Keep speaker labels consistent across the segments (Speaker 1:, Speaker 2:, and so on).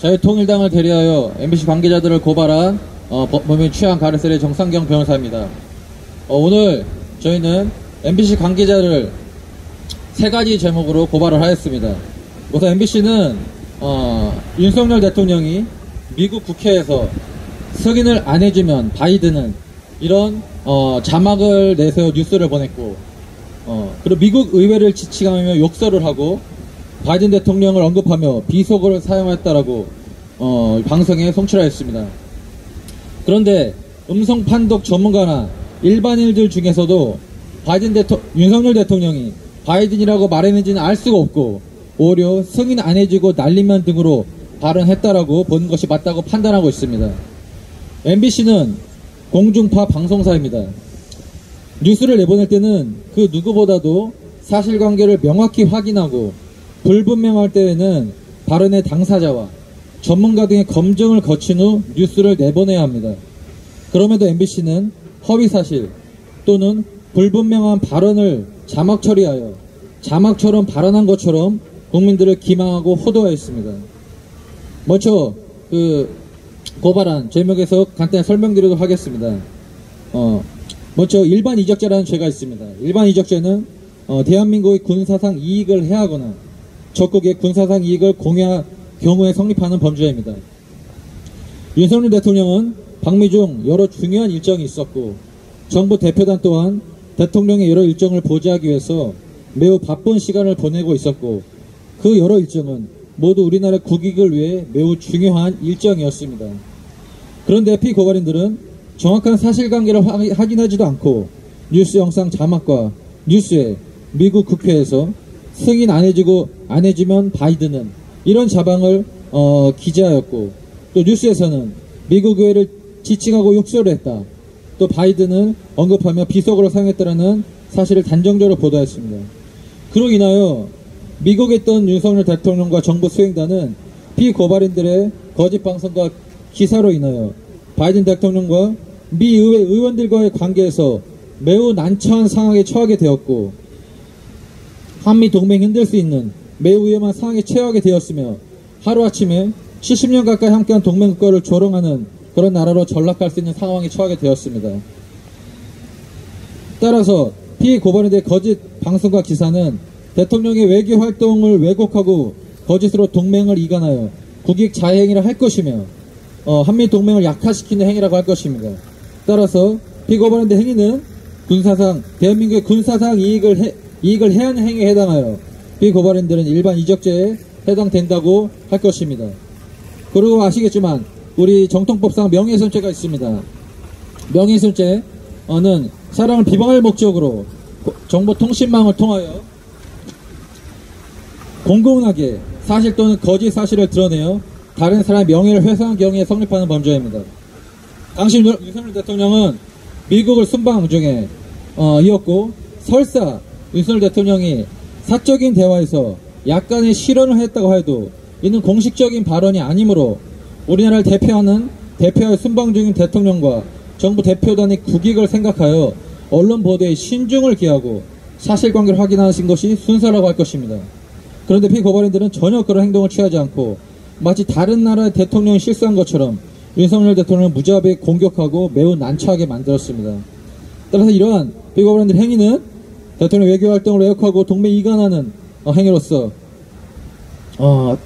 Speaker 1: 자유통일당을 대리하여 MBC 관계자들을 고발한 범인 취한 가르셀의 정상경 변호사입니다. 오늘 저희는 MBC 관계자를 세 가지 제목으로 고발을 하였습니다. 우선 MBC는 윤석열 대통령이 미국 국회에서 승인을 안 해주면 바이든은 이런 자막을 내세워 뉴스를 보냈고, 그리고 미국 의회를 지칭하며 욕설을 하고 바이든 대통령을 언급하며 비속어를 사용했다라고 방송에 송출하였습니다. 그런데 음성 판독 전문가나 일반인들 중에서도 윤석열 대통령이 바이든이라고 말했는지는 알 수가 없고, 오히려 승인 안 해주고 날리면 등으로 발언했다라고 보는 것이 맞다고 판단하고 있습니다. MBC는 공중파 방송사입니다. 뉴스를 내보낼 때는 그 누구보다도 사실관계를 명확히 확인하고 불분명할 때에는 발언의 당사자와 전문가 등의 검증을 거친 후 뉴스를 내보내야 합니다. 그럼에도 MBC는 허위사실 또는 불분명한 발언을 자막 처리하여 자막처럼 발언한 것처럼 국민들을 기망하고 호도하였습니다. 먼저 고발한 제목에서 간단히 설명드리도록 하겠습니다. 먼저 일반 이적죄라는 죄가 있습니다. 일반 이적죄는 대한민국의 군사상 이익을 해하거나 적국의 군사상 이익을 공유할 경우에 성립하는 범죄입니다. 윤석열 대통령은 방미 중 여러 중요한 일정이 있었고, 정부 대표단 또한 대통령의 여러 일정을 보좌하기 위해서 매우 바쁜 시간을 보내고 있었고, 그 여러 일정은 모두 우리나라 국익을 위해 매우 중요한 일정이었습니다. 그런데 피고발인들은 정확한 사실관계를 확인하지도 않고 뉴스 영상 자막과 뉴스에 미국 국회에서 승인 안 해주면 바이든은 이런 자방을 기재하였고, 또 뉴스에서는 미국 의회를 지칭하고 욕설을 했다, 또 바이든을 언급하며 비속어로 사용했다라는 사실을 단정적으로 보도했습니다. 그로 인하여 미국에 있던 윤석열 대통령과 정부 수행단은 피고발인들의 거짓 방송과 기사로 인하여 바이든 대통령과 미 의회 의원들과의 관계에서 매우 난처한 상황에 처하게 되었고, 한미 동맹이 흔들 수 있는 매우 위험한 상황에 처하게 되었으며, 하루아침에 70년 가까이 함께한 동맹국가를 조롱하는 그런 나라로 전락할 수 있는 상황에 처하게 되었습니다. 따라서 피고발인들의 거짓 방송과 기사는 대통령의 외교 활동을 왜곡하고 거짓으로 동맹을 이간하여 국익 자해행위를 할 것이며, 한미 동맹을 약화시키는 행위라고 할 것입니다. 따라서 피고발인의 행위는 대한민국의 군사상 이익을 해하는 행위에 해당하여 피고발인들은 일반 이적죄에 해당된다고 할 것입니다. 그리고 아시겠지만 우리 정통법상 명예훼손죄가 있습니다. 명예훼손죄는 사람을 비방할 목적으로 정보통신망을 통하여 공공하게 사실 또는 거짓 사실을 드러내어 다른 사람의 명예를 훼손한 경우에 성립하는 범죄입니다. 당시 윤석열 대통령은 미국을 순방 중에 이었고, 설사 윤석열 대통령이 사적인 대화에서 약간의 실언을 했다고 해도 이는 공식적인 발언이 아니므로 우리나라를 대표하여 순방 중인 대통령과 정부 대표단의 국익을 생각하여 언론 보도에 신중을 기하고 사실관계를 확인하신 것이 순서라고 할 것입니다. 그런데 피고발인들은 전혀 그런 행동을 취하지 않고 마치 다른 나라의 대통령이 실수한 것처럼 윤석열 대통령을 무자비하게 공격하고 매우 난처하게 만들었습니다. 따라서 이러한 피고발인들의 행위는 대통령 외교활동을 왜곡하고 동맹 이간하는 행위로서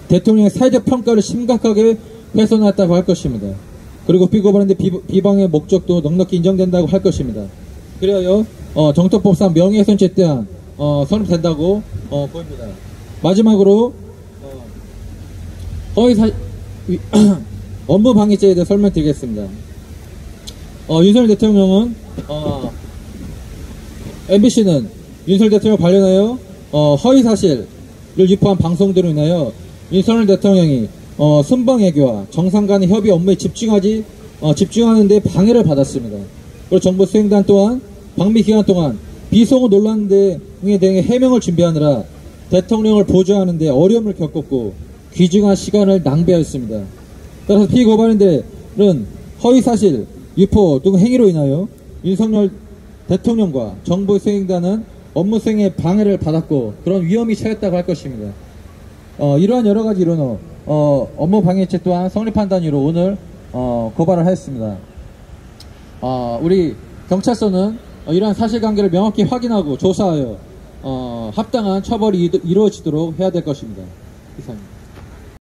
Speaker 1: 대통령의 사회적 평가를 심각하게 훼손했다고 할 것입니다. 그리고 피고발인들의 비방의 목적도 넉넉히 인정된다고 할 것입니다. 그리하여 정통법상 명예훼손죄 또한 성립된다고 보입니다. 마지막으로 업무방해죄에 대해 설명드리겠습니다. 윤석열 대통령은 MBC는 윤석열 대통령 관련하여 허위사실을 유포한 방송들로 인하여 윤석열 대통령이 순방외교와 정상 간의 협의 업무에 집중하는 데 방해를 받았습니다. 그리고 정부 수행단 또한 방미 기간 동안 비속어 논란 등에 대해 해명을 준비하느라 대통령을 보좌하는 데 어려움을 겪었고 귀중한 시간을 낭비하였습니다. 따라서 피고발인들은 허위사실 유포 등 행위로 인하여 윤석열 대통령과 정부 수행단은 업무 수행에 방해를 받았고 그런 위험이 처했다고 할 것입니다. 이러한 여러 가지 이론으로 업무 방해죄 또한 성립한 단위로 오늘 고발을 하였습니다. 우리 경찰서는 이러한 사실관계를 명확히 확인하고 조사하여 합당한 처벌이 이루어지도록 해야 될 것입니다. 이상입니다.